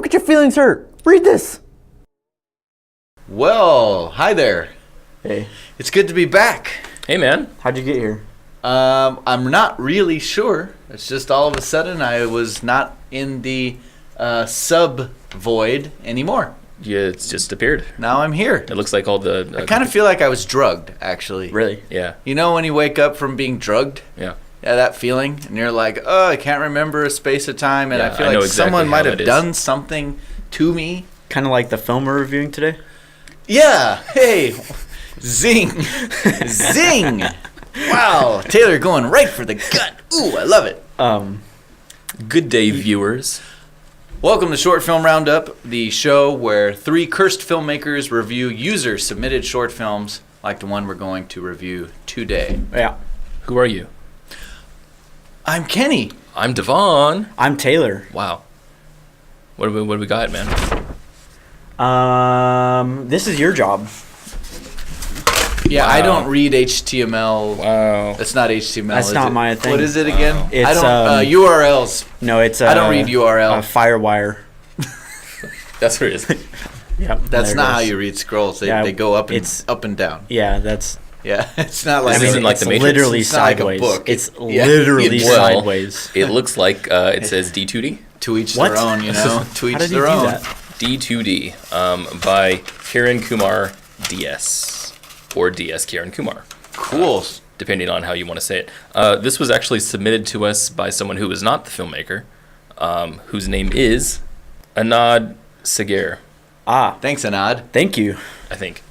get your feelings hurt. Read this. Well, hi there. Hey. It's good to be back. Hey, man. How'd you get here? I'm not really sure. It's just all of a sudden I was not in the sub-void anymore. Yeah, it's just appeared. Now I'm here. It looks like all the... I kind of feel like I was drugged, actually. Really? Yeah. You know when you wake up from being drugged? Yeah. Yeah, that feeling. And you're like, oh, I can't remember a space of time. And Yeah, I feel I know like exactly someone how might have that is. done something to me. Kind of like the film we're reviewing today? Yeah. Hey. Zing. Zing. Wow. Taylor going right for the gut. Ooh, I love it. Good day, viewers. Welcome to Short Film Roundup, the show where three cursed filmmakers review user-submitted short films like the one we're going to review today. Yeah. Who are you? I'm Kenny. I'm Devon. I'm Taylor. Wow. What do we got, man? This is your job. Yeah, Wow. I don't read HTML. Wow. It's not HTML. That's is not it? my thing. What is it again? It's, I don't. URLs. No, it's I don't read URL. Firewire. That's what it is. Yep. That's there not it how is. you read scrolls. They, Yeah, they go up and it's- up and down. Yeah, that's... Yeah, it's not like This isn't like it's the Matrix. literally It's not like a sideways. book. It's Yeah. literally Well, sideways. It looks like it says D2D. to each What? their own. You know, to each How did you their do own. that? D2D by Kiran Kumar DS. Or DS Kiran Kumar. Cool. Depending on how you want to say it. This was actually submitted to us by someone who is not the filmmaker, whose name is Anad Sager, Thanks, Anad. Thank you. I think.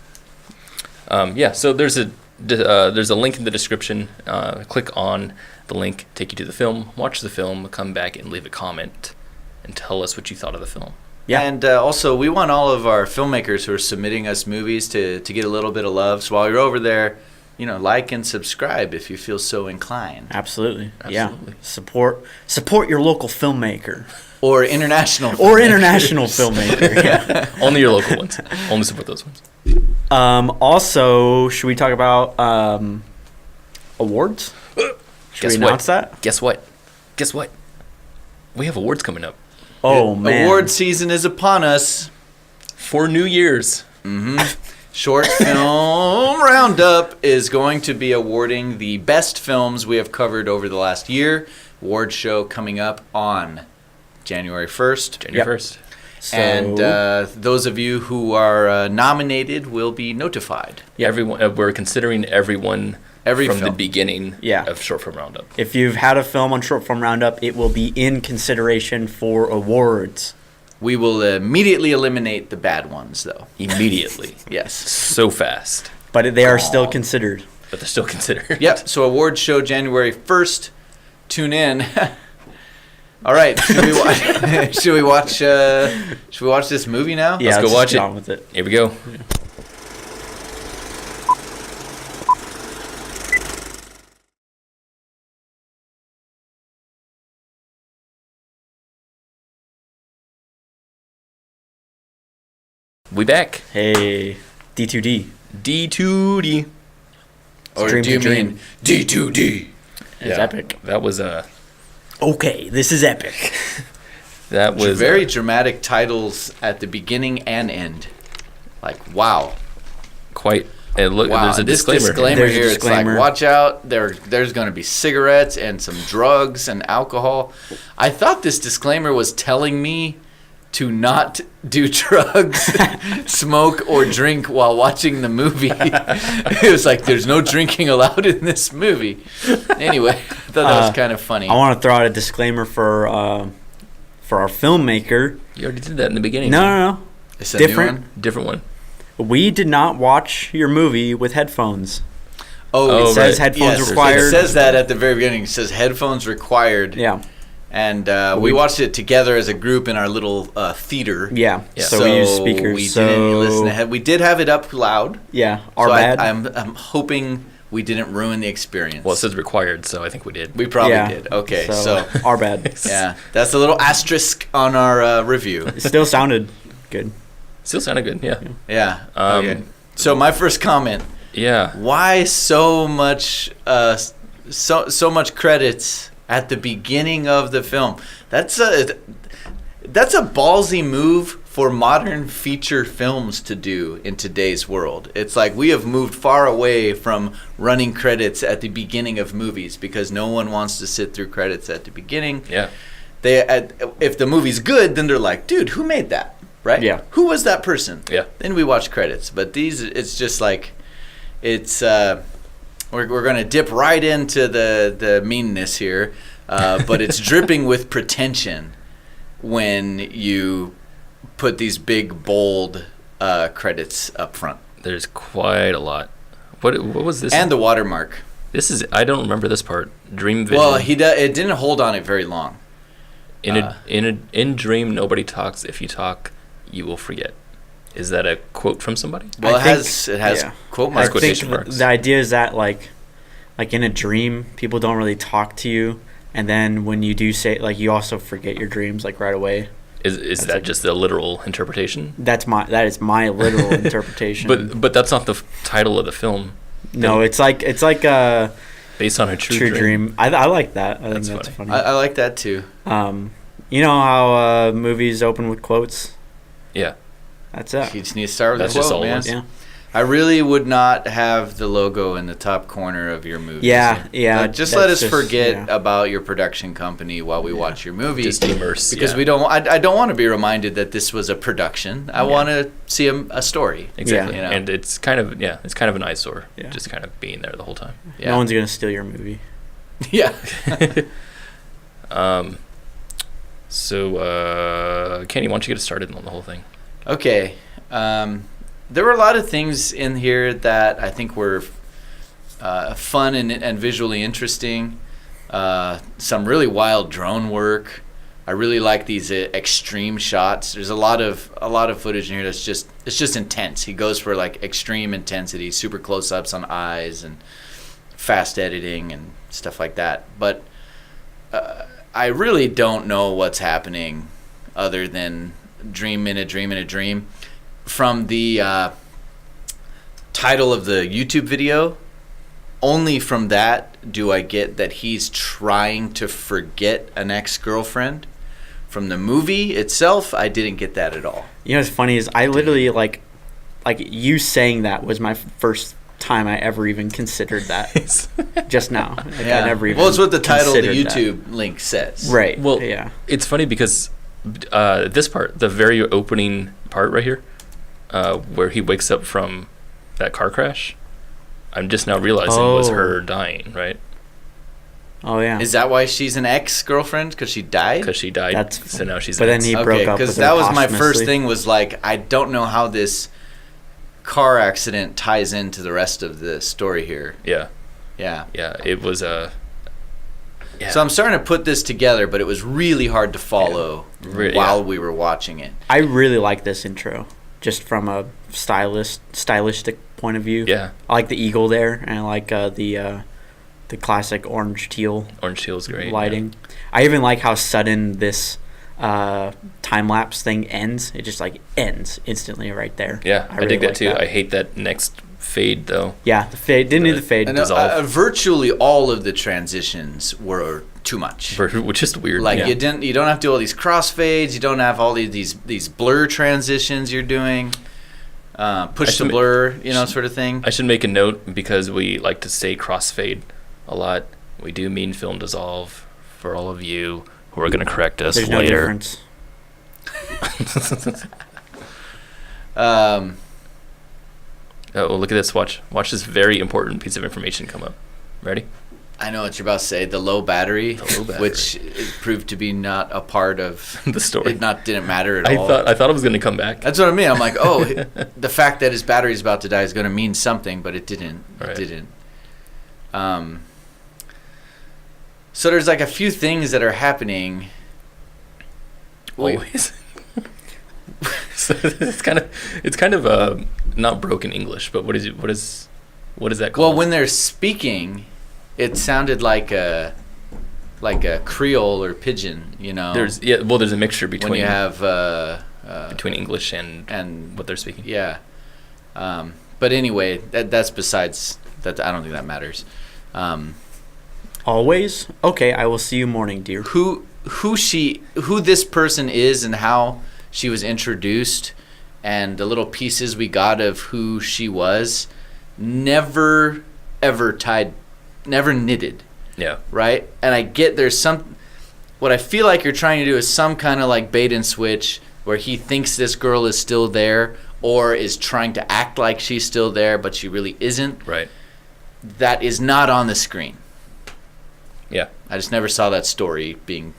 Yeah, so there's a link in the description. Click on the link, take you to the film, watch the film, come back and leave a comment and tell us what you thought of the film. Yeah. And also, we want all of our filmmakers who are submitting us movies to get a little bit of love. So while you're over there, you know, like and subscribe if you feel so inclined. Absolutely. Absolutely. Yeah. Support your local filmmaker. Or international. Or filmmakers. international filmmaker. Yeah. Only your local ones. Only support those ones. Also, should we talk about awards? Should we announce that? Guess what? Guess what? We have awards coming up. Oh, man. Award season is upon us. For New Year's. Short Film Roundup is going to be awarding the best films we have covered over the last year. Award show coming up on January 1st. January 1st. So, And those of you who are nominated will be notified. Yeah, everyone. We're considering everyone Every from the film. beginning Yeah. of Short Film Roundup. if you've had a film on Short Film Roundup, it will be in consideration for awards. We will immediately eliminate the bad ones, though. Immediately. Yes. So fast. But they are still considered. But they're still considered. Yep. So award show January 1st. Tune in. All right. Should we watch? should we watch this movie now? Yeah, go let's watch get it. on with it. Here we go. We back. Hey, D2D. D2D. Or Dream do you to dream. mean D2D? It's epic. That was Okay, this is epic. that was Very dramatic titles at the beginning and end. Like, wow. quite. And look, Wow, there's a this disclaimer. disclaimer There's a here, disclaimer. it's like, watch out, there's going to be cigarettes and some drugs and alcohol. I thought this disclaimer was telling me to not do drugs, smoke, or drink while watching the movie. It was like, there's no drinking allowed in this movie. Anyway, I thought that was kind of funny. I want to throw out a disclaimer for our filmmaker. You already did that in the beginning. No. It's a new different. one? Different one. We did not watch your movie with headphones. Oh, It says right. headphones yes, required. It says that at the very beginning. It says headphones required. Yeah. And we watched it together as a group in our little theater. Yeah. Yeah. So we used speakers. We didn't listen ahead. We did have it up loud. Yeah. Our So bad. I'm hoping we didn't ruin the experience. Well, it says required, so I think we did. We probably Yeah. did. Okay, so our bad. yeah, that's a little asterisk on our review. It still sounded good. Still sounded good. Yeah. Yeah. Okay. So my first comment: Yeah. why so much so much credits at the beginning of the film? That's That's a ballsy move for modern feature films to do in today's world. It's like we have moved far away from running credits at the beginning of movies because no one wants to sit through credits at the beginning. Yeah. If the movie's good, then they're like, dude, who made that? Right? Yeah. Who was that person? Yeah. Then we watch credits. But these, it's just like, it's we're going to dip right into the meanness here, but it's dripping with pretension when you put these big, bold credits up front. There's quite a lot. What was this? And the watermark. This is, I don't remember this part. Dream Vision. Well, it didn't hold on it very long. In Dream, nobody talks. If you talk, you will forget. Is that a quote from somebody? Well, I it think- has yeah. quote Has marks. I quotation think marks. the idea is that like in a dream, people don't really talk to you, and then when you do say, like, you also forget your dreams like right away. Is that just the literal interpretation? That is my literal interpretation. But that's not the title of the film. no, it's like Based on a true dream. I like that. I think That's that's funny. funny. I like that too. You know how movies open with quotes? Yeah. That's it. You just need to start with That's a just quote, all it man. is. Yeah. I really would not have the logo in the top corner of your movie. Yeah. Just let us that's forget yeah. about your production company while we watch your movie. Just immerse. because yeah. we don't. I don't want to be reminded that this was a production. I Yeah. want to see a story. Exactly. You know? And it's kind of an eyesore. Yeah. Just kind of being there the whole time. Yeah. No one's gonna steal your movie. Yeah. So, Kenny, why don't you get us started on the whole thing? Okay. There were a lot of things in here that I think were fun and visually interesting. Some really wild drone work. I really like these extreme shots. There's a lot of footage in here that's just intense. He goes for like extreme intensity, super close-ups on eyes and fast editing and stuff like that. But I really don't know what's happening other than dream in a dream in a dream. From the title of the YouTube video, only from that do I get that he's trying to forget an ex-girlfriend. From the movie itself, I didn't get that at all. You know what's funny is I literally like you saying that was my first time I ever even considered that. Just now. Like, I never even well, it's what the title of the considered YouTube link says. that. Right. Well, yeah. It's funny because this part, the very opening part right here, where he wakes up from that car crash, I'm just now realizing was her dying, right? Oh yeah. Is that why she's an ex-girlfriend? Because she died? Because she died. That's so now she's. but an then he ex. broke Okay, up with because her that was my first posthumously. thing was like, I don't know how this car accident ties into the rest of the story here. Yeah, Yeah. yeah. It was a. Yeah. So I'm starting to put this together, but it was really hard to follow while we were watching it. I really like this intro, just from a stylistic point of view. Yeah. I like the eagle there, and I like the classic orange teal Orange Teal is great. lighting. I even like how sudden this time lapse thing ends. It just like ends instantly right there. Yeah, I really dig that like too. I hate that next fade though. Yeah, the fade didn't need the fade. And Dissolve. virtually all of the transitions were too much. Which is weird. Like yeah. you don't have to do all these crossfades. You don't have all these blur transitions you're doing. Push should to blur, sort of thing. I should make a note because we like to say crossfade a lot. We do mean film dissolve for all of you who are going to correct us There's no later. difference. Oh, look at this. Watch this very important piece of information come up. Ready? I know what you're about to say. The low battery, The low battery. which it proved to be not a part of The story. It didn't matter at I all. thought it was going to come back. That's what I mean. I'm like, oh, the fact that his battery's about to die is going to mean something, but it didn't. Right. It didn't. So there's like a few things that are happening. Wait, Always. So it's kind of not broken English, but what is that called? well, when they're speaking, it sounded like a Creole or pidgin. there's a mixture between when you have between English and what they're speaking. Yeah. But anyway, that's besides that. I don't think that matters. Always? Okay, I will see you morning, dear. who this person is and how she was introduced and the little pieces we got of who she was never knitted. Yeah. Right? And I get what I feel like you're trying to do is some kind of like bait and switch where he thinks this girl is still there or is trying to act like she's still there, but she really isn't. Right. That is not on the screen. Yeah. I just never saw that story being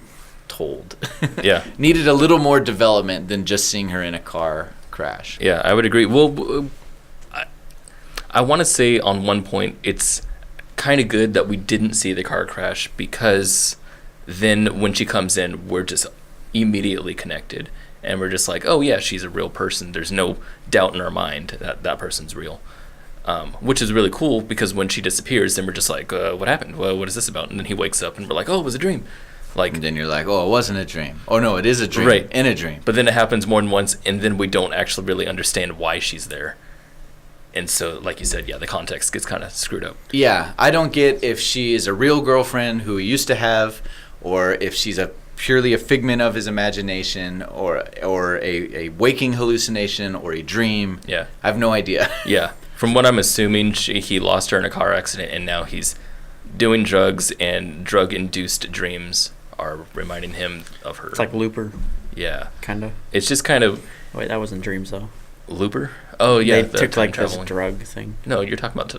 told. Yeah. Needed a little more development than just seeing her in a car crash. Yeah, I would agree. Well, I want to say on one point, it's kind of good that we didn't see the car crash, because then when she comes in, we're just immediately connected. And we're just like, oh, yeah, she's a real person. There's no doubt in our mind that that person's real. Which is really cool, because when she disappears, then we're just like, what happened? Well, what is this about? And then he wakes up and we're like, oh, it was a dream. Like, and then you're like, oh, it wasn't a dream. Oh, no, it is a dream. Right. In a dream. But then it happens more than once, and then we don't actually really understand why she's there. And so, like you said, yeah, the context gets kind of screwed up. Yeah, I don't get if she is a real girlfriend who he used to have, or if she's purely a figment of his imagination, or a waking hallucination, or a dream. Yeah. I have no idea. Yeah. From what I'm assuming, he lost her in a car accident, and now he's doing drugs, and drug-induced dreams are reminding him of her. It's like Looper. Yeah. Kind of. It's just kind of... Wait, that wasn't dreams, though. Looper? Oh, yeah. They took, like, this drug thing. No, you're talking about...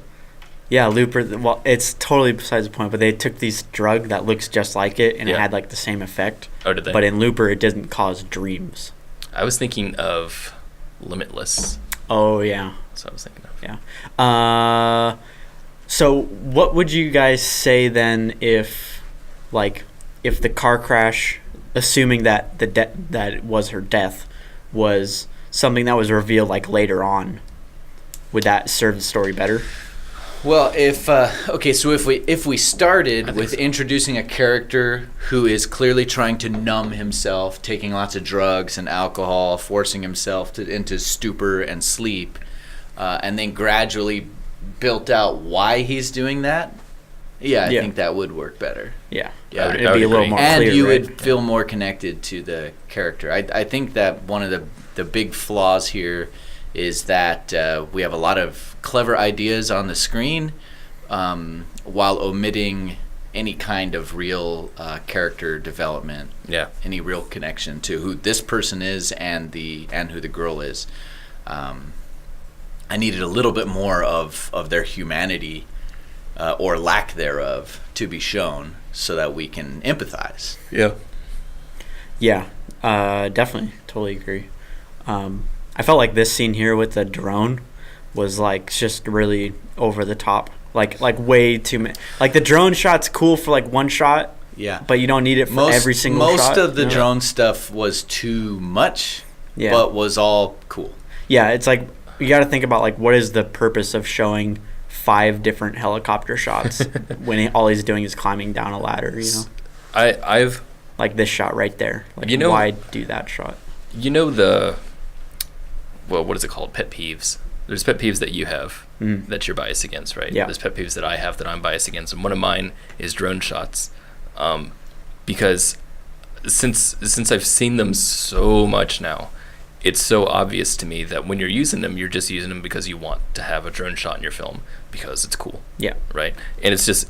Yeah, Looper. Well, it's totally besides the point, but they took this drug that looks just like it, and it had, like, the same effect. Oh, did they? But in Looper, it doesn't cause dreams. I was thinking of Limitless. Oh, yeah. That's what I was thinking of. Yeah. So what would you guys say then if the car crash, assuming that that it was her death, was something that was revealed like later on, would that serve the story better? Well, if we started with introducing a character who is clearly trying to numb himself, taking lots of drugs and alcohol, forcing himself into stupor and sleep, and then gradually built out why he's doing that, I think that would work better. Yeah, yeah, it'd be a little more and clear, you right? would feel more connected to the character. I think that one of the big flaws here is that we have a lot of clever ideas on the screen, while omitting any kind of real character development. Yeah, any real connection to who this person is and who the girl is. I needed a little bit more of their humanity, or lack thereof, to be shown so that we can empathize. Yeah. Yeah, definitely. Totally agree. I felt like this scene here with the drone was like just really over the top. Like way too many. Like the drone shot's cool for like one shot. Yeah. But you don't need it for every single shot. Most of the drone stuff was too much, but was all cool. Yeah, it's like you got to think about like what is the purpose of showing 5 different helicopter shots when all he's doing is climbing down a ladder, you know? I've like this shot right there. Like, why do that shot? You know what is it called? Pet peeves. There's pet peeves that you have that you're biased against, right? Yeah. There's pet peeves that I have that I'm biased against, and one of mine is drone shots, because since I've seen them so much now, it's so obvious to me that when you're using them, you're just using them because you want to have a drone shot in your film because it's cool. Yeah. Right. And it's just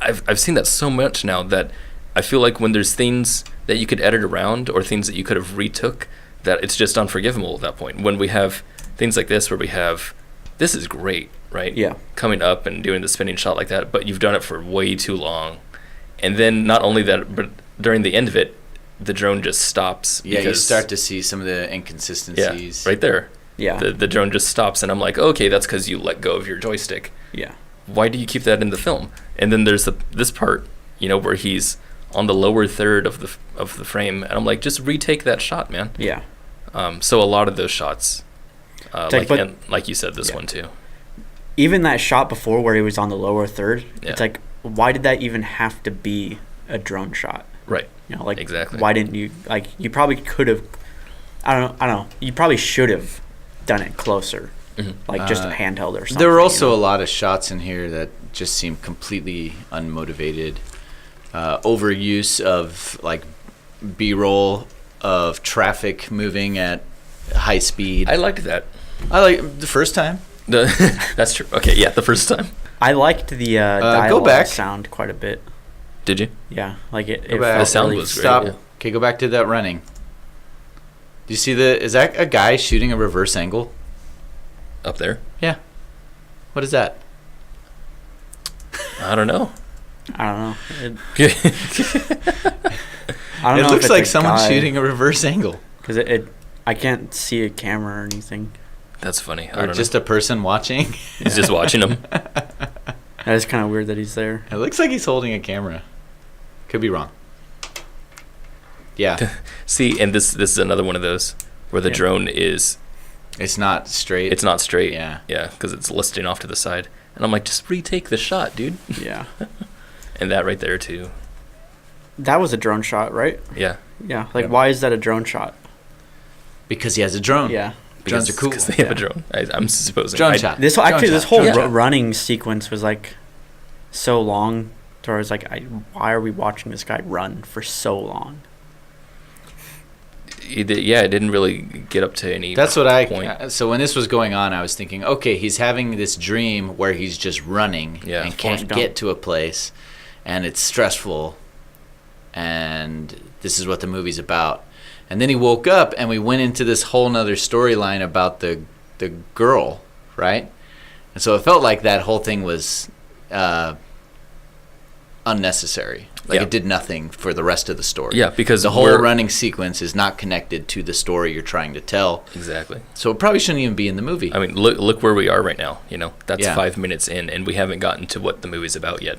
I've seen that so much now that I feel like when there's things that you could edit around or things that you could have retook, that it's just unforgivable at that point. When we have things like this where we have, this is great, right? Yeah. Coming up and doing the spinning shot like that, but you've done it for way too long. And then not only that, but during the end of it, the drone just stops. Yeah, you start to see some of the inconsistencies. Yeah, right there. Yeah. The drone just stops, and I'm like, okay, that's because you let go of your joystick. Yeah. Why do you keep that in the film? And then there's this part, where he's on the lower third of the frame, and I'm like, just retake that shot, man. Yeah. So a lot of those shots, like you said, this one too. Even that shot before where he was on the lower third, Yeah. It's like, why did that even have to be a drone shot? Right. Like, exactly. Why didn't you, like, you probably could have, I don't know, you probably should have done it closer, like just a handheld or something. There were also a lot of shots in here that just seemed completely unmotivated. Overuse of, like, B-roll of traffic moving at high speed. I liked that. I like the first time. That's true. Okay, yeah, the first time. I liked the dialogue back. sound quite a bit. Did you? Yeah, like it. Go It back. felt The sound really- was great. Stop. Yeah. Okay, go back to that running. Do you see is that a guy shooting a reverse angle? Up there? Yeah. What is that? I don't know. I don't know. Yeah. I don't It know. looks like someone's shooting a reverse angle. because I can't see a camera or anything. That's funny. I Or don't just know. a person watching. He's just watching them. That is kind of weird that he's there. It looks like he's holding a camera. Could be wrong. Yeah. See, and this is another one of those where the Yeah. drone is, It's not straight. it's not straight. Yeah. Yeah, because it's listing off to the side. And I'm like, just retake the shot, dude. Yeah, And that right there, too. that was a drone shot, right? Yeah. Yeah. Like, Yep. why is that a drone shot? Because he has a drone. Yeah. Drones are cool. Because they have Yeah. a drone. I'm supposing. Drone I- shot. This Drone actually, this shot. whole Drone Yeah. shot. running sequence was like so long. To where I was like, why are we watching this guy run for so long? It didn't really get up to any That's what point. So when this was going on, I was thinking, okay, he's having this dream where he's just running Yeah. and Forrest can't Gump. get to a place, and it's stressful, and this is what the movie's about. And then he woke up, and we went into this whole nother storyline about the girl, right? And so it felt like that whole thing was unnecessary. Like Yeah. it did nothing for the rest of the story. Yeah, because the whole we're- running sequence is not connected to the story you're trying to tell. Exactly. So it probably shouldn't even be in the movie. I mean, look where we are right now. You know, that's Yeah. 5 minutes in, and we haven't gotten to what the movie's about yet.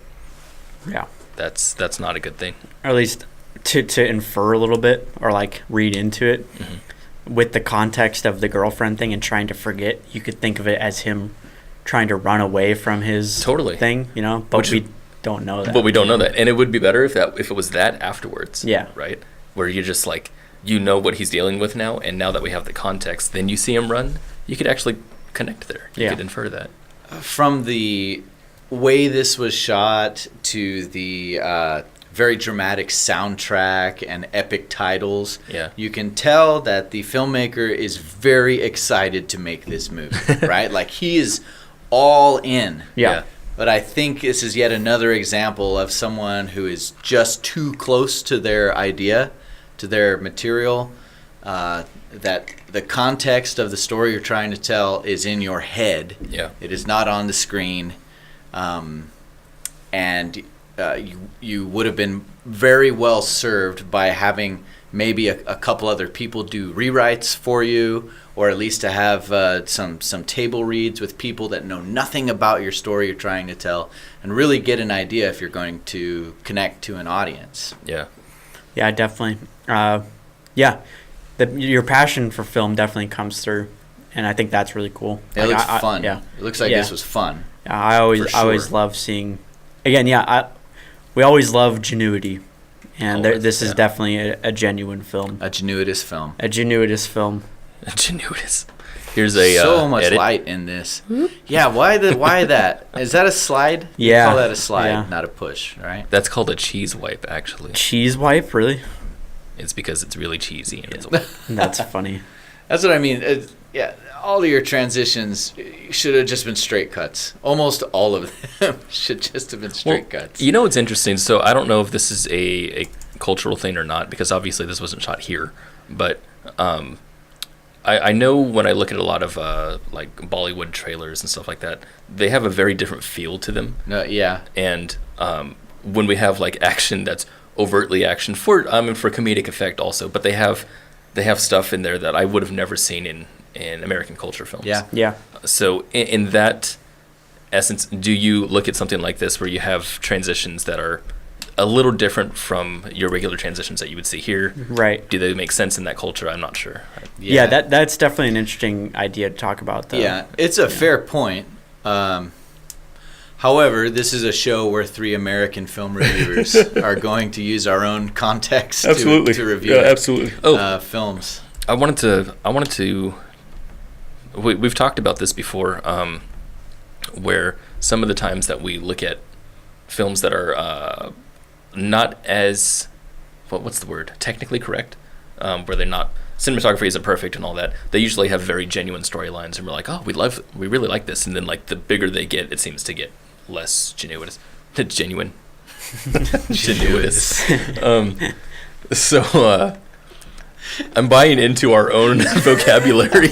Yeah. That's not a good thing. Or at least to infer a little bit or like read into it Mm-hmm. with the context of the girlfriend thing and trying to forget. You could think of it as him trying to run away from his Totally. thing, you know, but Which- we don't know that. But we don't know that, and it would be better if it was that afterwards. Yeah. Right. Where you're just like, you know what he's dealing with now, and now that we have the context, then you see him run. You could actually connect there. You Yeah. could infer that. From the way this was shot to the very dramatic soundtrack and epic titles, Yeah. you can tell that the filmmaker is very excited to make this movie, right? Like he is all in. Yeah. But I think this is yet another example of someone who is just too close to their idea, to their material, that the context of the story you're trying to tell is in your head. Yeah. It is not on the screen. And you would have been very well served by having maybe a couple other people do rewrites for you, or at least to have some table reads with people that know nothing about your story you're trying to tell, and really get an idea if you're going to connect to an audience. Yeah. Yeah, definitely. Yeah, your passion for film definitely comes through, and I think that's really cool. It Like, looks I- fun. Yeah, It looks like Yeah. this was fun. I always For sure. love seeing. Again, we always love genuity, and Always, this is yeah. definitely a genuine film, A genuitous film. a genuitous film. Genuinous. Here's a So much edit. light in this. Yeah, why that? Is that a slide? You Yeah. call that a slide, Yeah. not a push, right? That's called a cheese wipe, actually. Cheese wipe, really? It's because it's really cheesy and it's That's funny. That's what I mean. Yeah, all of your transitions should have just been straight cuts. Almost all of them should just have been straight cuts. You know what's interesting? So I don't know if this is a cultural thing or not, because obviously this wasn't shot here. But I know when I look at a lot of like Bollywood trailers and stuff like that, they have a very different feel to them. No, yeah. And when we have like action that's overtly action for comedic effect also, but they have stuff in there that I would have never seen in American culture films. Yeah. Yeah. So in that essence, do you look at something like this where you have transitions that are a little different from your regular transitions that you would see here? Right. Do they make sense in that culture? I'm not sure. Yeah, that's definitely an interesting idea to talk about, though. Yeah, it's a fair point. However, this is a show where 3 American film reviewers are going to use our own context to review absolutely. films. I wanted to. We've talked about this before, where some of the times that we look at films that are not as what's the word? Technically correct, where they're not cinematography isn't perfect and all that. They usually have very genuine storylines, and we're like, oh, we really like this. And then like the bigger they get, it seems to get less genuine. So I'm buying into our own vocabulary,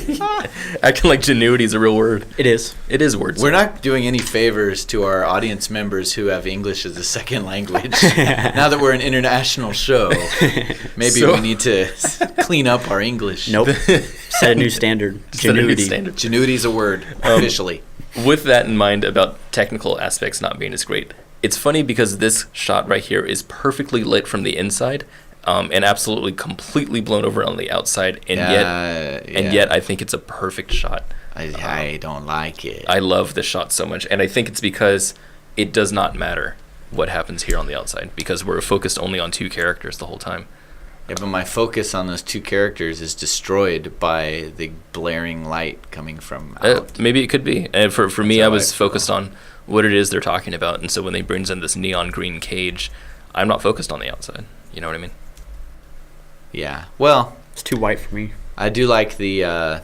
acting like genuity is a real word. It is. It is words. We're not doing any favors to our audience members who have English as a second language. Now that we're an international show, maybe we need to clean up our English. Nope. Set a new standard. Genuity. Genuity is a word, officially. With that in mind about technical aspects not being as great, it's funny because this shot right here is perfectly lit from the inside, and absolutely completely blown over on the outside, and yet I think it's a perfect shot. I don't like it. I love this shot so much, and I think it's because it does not matter what happens here on the outside, because we're focused only on two characters the whole time. Yeah, but my focus on those two characters is destroyed by the blaring light coming from out. Maybe it could be. And for me, I was focused feel. on what it is they're talking about, and so when they brings in this neon green cage, I'm not focused on the outside. You know what I mean? Yeah. Well, it's too white for me. I do like the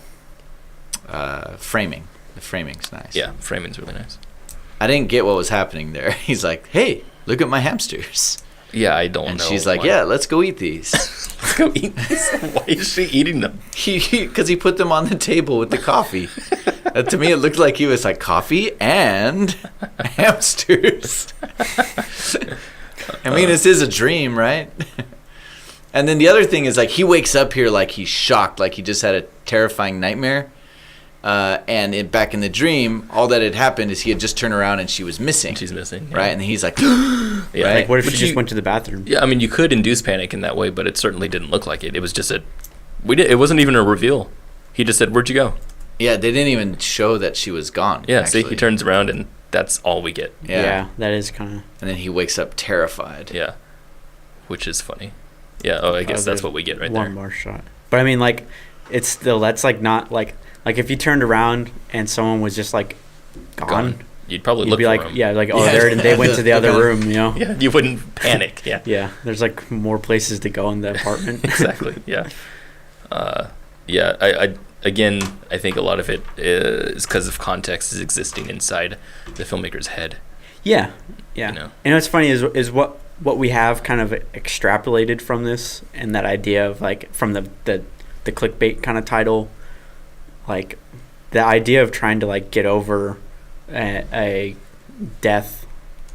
framing. The framing's nice. Yeah, framing's really nice. I didn't get what was happening there. He's like, hey, look at my hamsters. Yeah, I don't know. And she's like, yeah, let's go eat these. Let's go eat these. Why is she eating them? Because he put them on the table with the coffee. To me, it looked like he was like, coffee and hamsters. I mean, this is a dream, right? And then the other thing is, like, he wakes up here like he's shocked, like he just had a terrifying nightmare. And back in the dream, all that had happened is he had just turned around and she was missing. She's missing. Yeah. Right? And he's like, yeah. Right? Like, what if she just went to the bathroom? Yeah, I mean, you could induce panic in that way, but it certainly didn't look like it. It was just it wasn't even a reveal. He just said, where'd you go? Yeah, they didn't even show that she was gone. Yeah, actually. see, he turns around and that's all we get. Yeah, that is kind of... And then he wakes up terrified. Yeah, which is funny. Yeah, I guess that's what we get right there. One more shot. But I mean, like, it's still, that's like not like if you turned around and someone was just like gone. You'd probably you'd look be for like, him. yeah, like, oh, they went to the other room, you know? Yeah, you wouldn't panic. Yeah. Yeah, there's like more places to go in the apartment. Exactly. Yeah. I think a lot of it is because of context is existing inside the filmmaker's head. Yeah. Yeah. You know? And what's funny is what we have kind of extrapolated from this, and that idea of like from the clickbait kind of title, like the idea of trying to like get over a death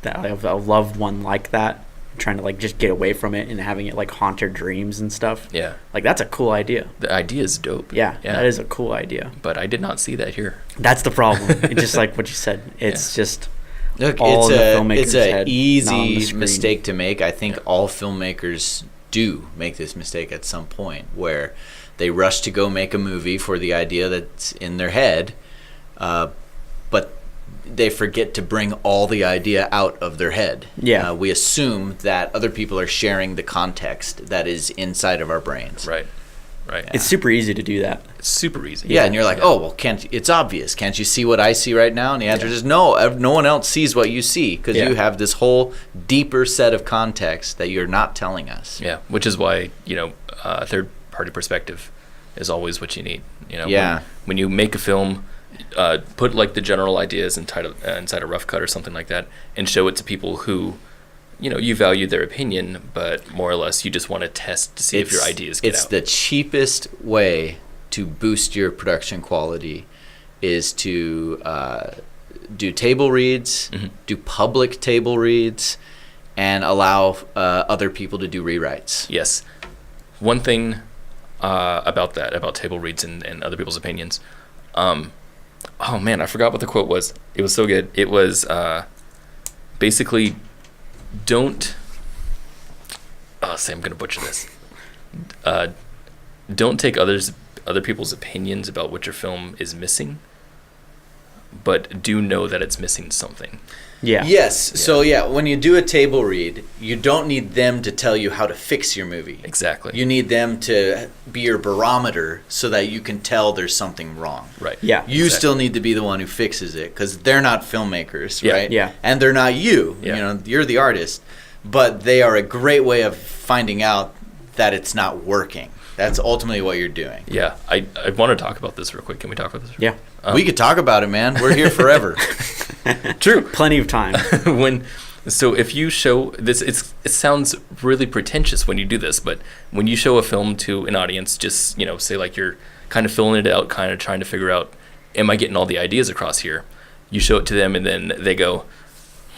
of a loved one like that, trying to like just get away from it and having it like haunt your dreams and stuff. Yeah. Like that's a cool idea. The idea is dope. Yeah. That is a cool idea. But I did not see that here. That's the problem. It's just like what you said. It's just Look, all it's an head, easy mistake to make. I think all filmmakers do make this mistake at some point, where they rush to go make a movie for the idea that's in their head, but they forget to bring all the idea out of their head. Yeah. We assume that other people are sharing the context that is inside of our brains. Right. Right. It's super easy to do that. It's super easy. Yeah, and you're like, oh, well, it's obvious. Can't you see what I see right now? And the answer is no. No one else sees what you see, because you have this whole deeper set of context that you're not telling us. Yeah, which is why, third-party perspective is always what you need. You know, Yeah. when you make a film, put like the general ideas inside a rough cut or something like that, and show it to people who, you value their opinion, but more or less you just want to test to see if your ideas get out. It's the cheapest way to boost your production quality is to do table reads, do public table reads, and allow other people to do rewrites. Yes. One thing about table reads and other people's opinions. Oh man, I forgot what the quote was. It was so good. It was basically, don't. Oh, say I'm gonna butcher this. Don't take other people's opinions about what your film is missing, but do know that it's missing something. Yeah. Yes. Yeah. So when you do a table read, you don't need them to tell you how to fix your movie. Exactly. You need them to be your barometer so that you can tell there's something wrong. Right. Yeah. You still need to be the one who fixes it, because they're not filmmakers, Yeah. right? Yeah. And they're not you. Yeah. You're the artist. but they are a great way of finding out that it's not working. That's ultimately what you're doing. Yeah, I want to talk about this real quick. Can we talk about this? Yeah. We could talk about it, man. We're here forever. True. Plenty of time. So if you show this, it sounds really pretentious when you do this, but when you show a film to an audience, just, say like you're kind of filling it out, kind of trying to figure out, am I getting all the ideas across here? You show it to them and then they go,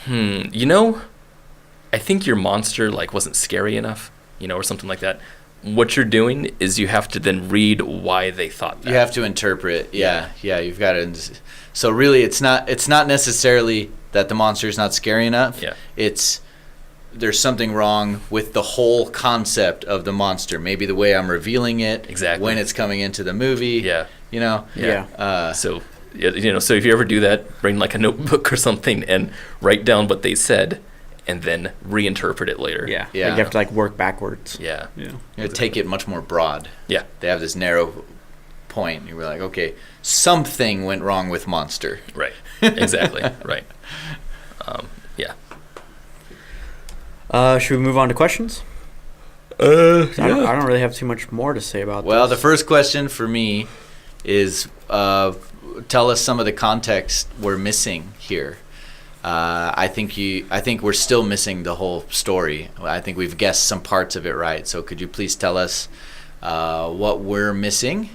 I think your monster wasn't scary enough, or something like that. What you're doing is you have to then read why they thought that. You have to interpret. Yeah. You've got to. So really, it's not necessarily that the monster is not scary enough. Yeah. It's there's something wrong with the whole concept of the monster. Maybe the way I'm revealing it. Exactly. When it's coming into the movie. Yeah. Yeah. So if you ever do that, bring a notebook or something and write down what they said, and then reinterpret it later. Yeah. Yeah. You have to work backwards. Yeah. Yeah. You take it much more broad. Yeah. They have this narrow point. You were like, okay, something went wrong with monster. Right. Exactly. Right. Yeah. Should we move on to questions? I don't really have too much more to say about Well, this. the first question for me is tell us some of the context we're missing here. I think we're still missing the whole story. I think we've guessed some parts of it right. So could you please tell us what we're missing?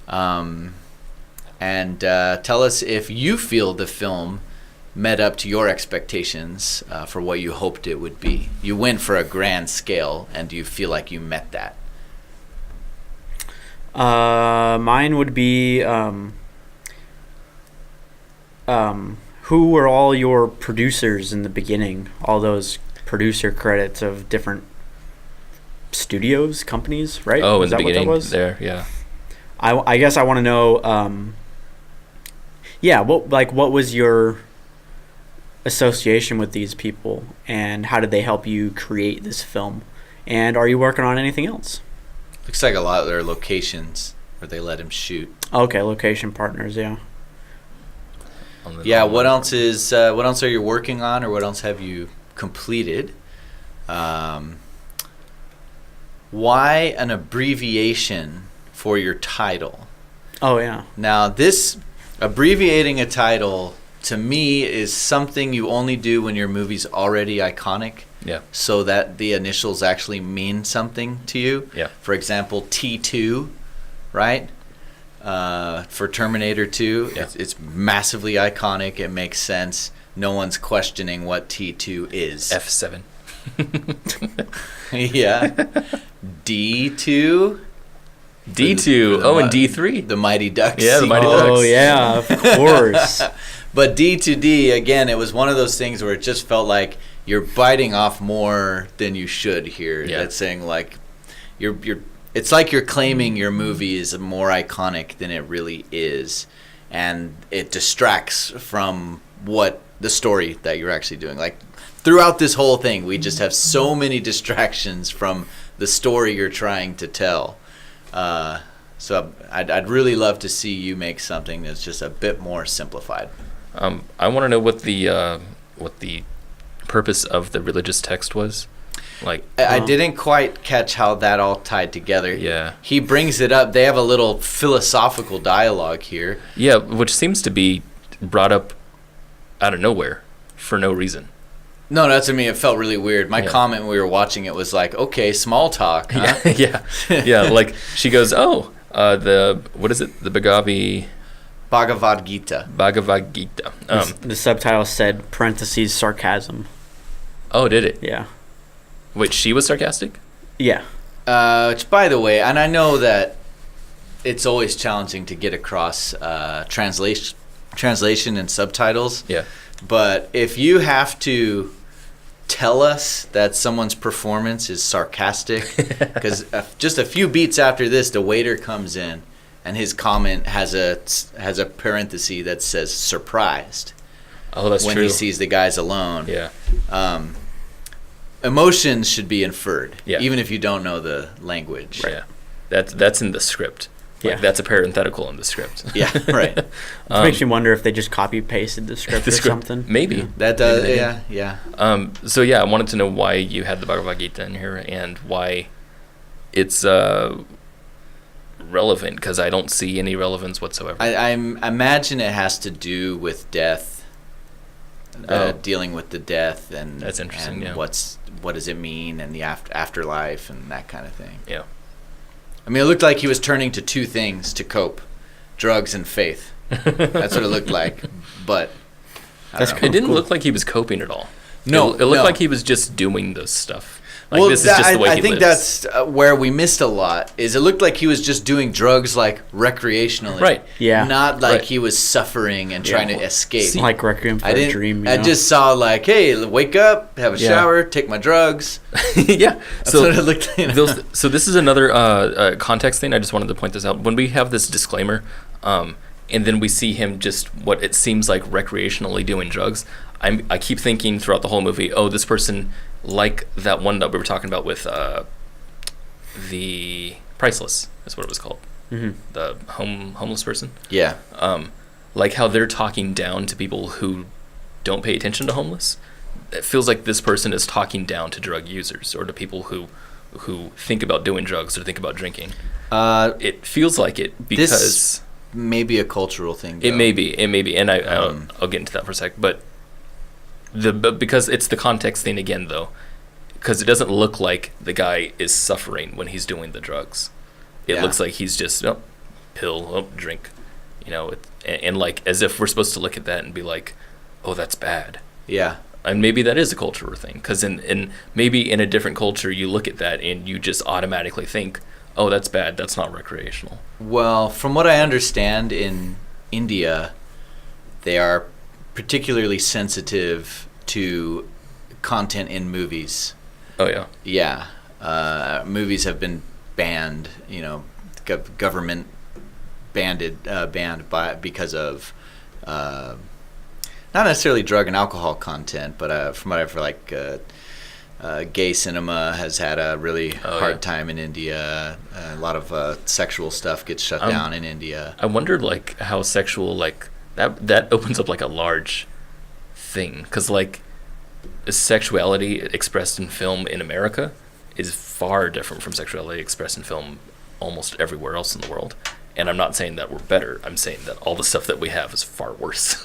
And tell us if you feel the film met up to your expectations for what you hoped it would be. You went for a grand scale, and do you feel like you met that? Mine would be who were all your producers in the beginning? All those producer credits of different studios, companies, right? Oh, Is in the that what that beginning was? there, yeah. I guess I want to know. What was your association with these people, and how did they help you create this film? And are you working on anything else? Looks like a lot of their locations where they let him shoot. Okay, location partners, yeah. Yeah, what else are you working on, or what else have you completed? Why an abbreviation for your title? Oh, yeah. Now, this abbreviating a title, to me, is something you only do when your movie's already iconic. Yeah. So that the initials actually mean something to you. Yeah. For example, T2, right? For Terminator 2, Yeah. it's massively iconic. It makes sense. No one's questioning what T2 is. F7. Yeah. D2. D2. Oh, and D3. The Mighty Ducks. Yeah, the Mighty sequel. Ducks. Oh, yeah, of course. But D2D, again, it was one of those things where it just felt like you're biting off more than you should here. Yeah. That's saying you're it's like you're claiming your movie is more iconic than it really is, and it distracts from what the story that you're actually doing. Throughout this whole thing, we just have so many distractions from the story you're trying to tell. So I'd really love to see you make something that's just a bit more simplified. I want to know what the purpose of the religious text was. I didn't quite catch how that all tied together. Yeah. He brings it up. They have a little philosophical dialogue here. Yeah, which seems to be brought up out of nowhere for no reason. No, that's to me. It felt really weird. My Yeah. comment when we were watching it was like, okay, small talk, huh? Yeah. She goes, what is it? The Bhagavad Gita. Bhagavad Gita. The subtitle said parentheses sarcasm. Oh, did it? Yeah. Wait, she was sarcastic? Yeah. Which, by the way, and I know that it's always challenging to get across translation and subtitles. Yeah. But if you have to tell us that someone's performance is sarcastic, because just a few beats after this, the waiter comes in, and his comment has a parenthesis that says surprised. Oh, that's when true. he sees the guys alone. Yeah. Emotions should be inferred, Yeah. even if you don't know the language. Yeah. That's in the script. Yeah. Like, that's a parenthetical in the script. Yeah, right. It makes me wonder if they just copy pasted the script or something. Maybe. That does, Maybe they yeah. So yeah, I wanted to know why you had the Bhagavad Gita in here and why it's relevant, because I don't see any relevance whatsoever. I imagine it has to do with death, dealing with the death, and That's interesting, And yeah. what does it mean, and the afterlife, and that kind of thing. Yeah. I mean, it looked like he was turning to two things to cope: drugs and faith. That's what it looked like. But That's It didn't look like he was coping at all. No, it looked no. like he was just doing this stuff. Like, well, this is just the way I he think lives. that's where we missed a lot. Is it looked like he was just doing drugs like recreationally, Right. Yeah. Not like Right. he was suffering and Yeah. trying to escape. Like Requiem for I a didn't. Dream. I just saw like, hey, wake up, have a Yeah. shower, take my drugs. Yeah. That's what it looked like. So this is another context thing. I just wanted to point this out. When we have this disclaimer, and then we see him just what it seems like recreationally doing drugs, I keep thinking throughout the whole movie, oh, this person, like that one that we were talking about with the Priceless, is what it was called. Mm-hmm. The homeless person. Yeah. Like how they're talking down to people who don't pay attention to homeless. It feels like this person is talking down to drug users or to people who think about doing drugs or think about drinking. It feels like it because This may be a cultural thing. it though. may be, and I'll get into that for a sec. But because it's the context thing again, though, because it doesn't look like the guy is suffering when he's doing the drugs. It Yeah. looks like he's just pill, drink, and like as if we're supposed to look at that and be like, oh, that's bad. Yeah. And maybe that is a cultural thing, because maybe in a different culture you look at that and you just automatically think, oh, that's bad, that's not recreational. Well, from what I understand, in India, they are particularly sensitive to content in movies. Oh yeah. Yeah. Movies have been banned, government banned because of not necessarily drug and alcohol content, but from what I've heard, gay cinema has had a really hard time in India. A lot of sexual stuff gets shut down in India. I wondered like how sexual that opens up like a large thing, because like sexuality expressed in film in America is far different from sexuality expressed in film almost everywhere else in the world. And I'm not saying that we're better. I'm saying that all the stuff that we have is far worse.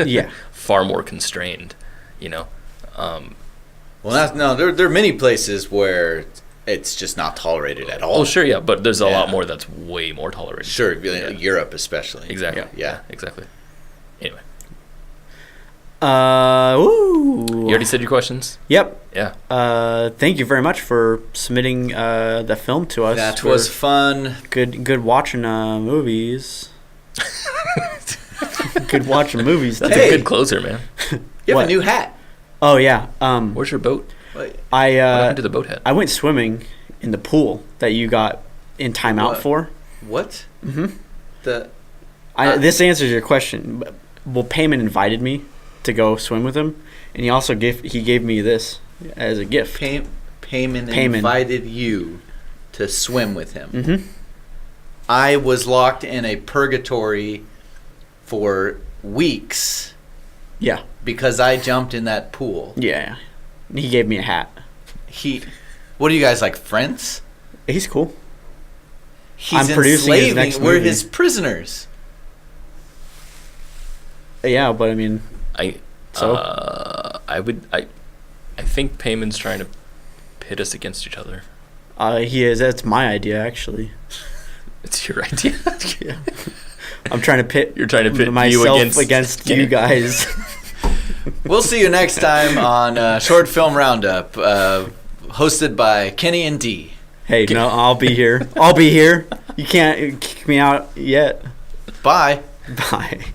Yeah. Far more constrained, Well, there are many places where it's just not tolerated at all. Oh, sure, yeah, but there's a lot Yeah. more that's way more tolerated. Sure, Yeah. Europe especially. Exactly. Yeah. Exactly. Anyway, Ooh. you already said your questions? Yep. Yeah. Thank you very much for submitting the film to us. That was fun. good watching movies. Good watching movies. That's Hey. a good closer, man. You have What? a new hat. Oh yeah. Where's your boat? What What I happened to the boat head? I went swimming in the pool that you got in timeout What? for. What? Mm-hmm. The This answers your question. Well, Payman invited me to go swim with him, and he gave me this as a gift. Payman Payman. invited you to swim with him. Mm-hmm. I was locked in a purgatory for weeks Yeah. because I jumped in that pool. Yeah. He gave me a hat. What are you guys, like, friends? He's cool. He's I'm producing his enslaving. next We're movie. his prisoners. Yeah, but I mean, I think Payman's trying to pit us against each other. he is. That's my idea, actually. It's your idea. Yeah. I'm trying to pit. You're trying to pit myself you against you guys. We'll see you next time on Short Film Roundup, hosted by Kenny and D. Hey, no, I'll be here. I'll be here. You can't kick me out yet. Bye. Bye.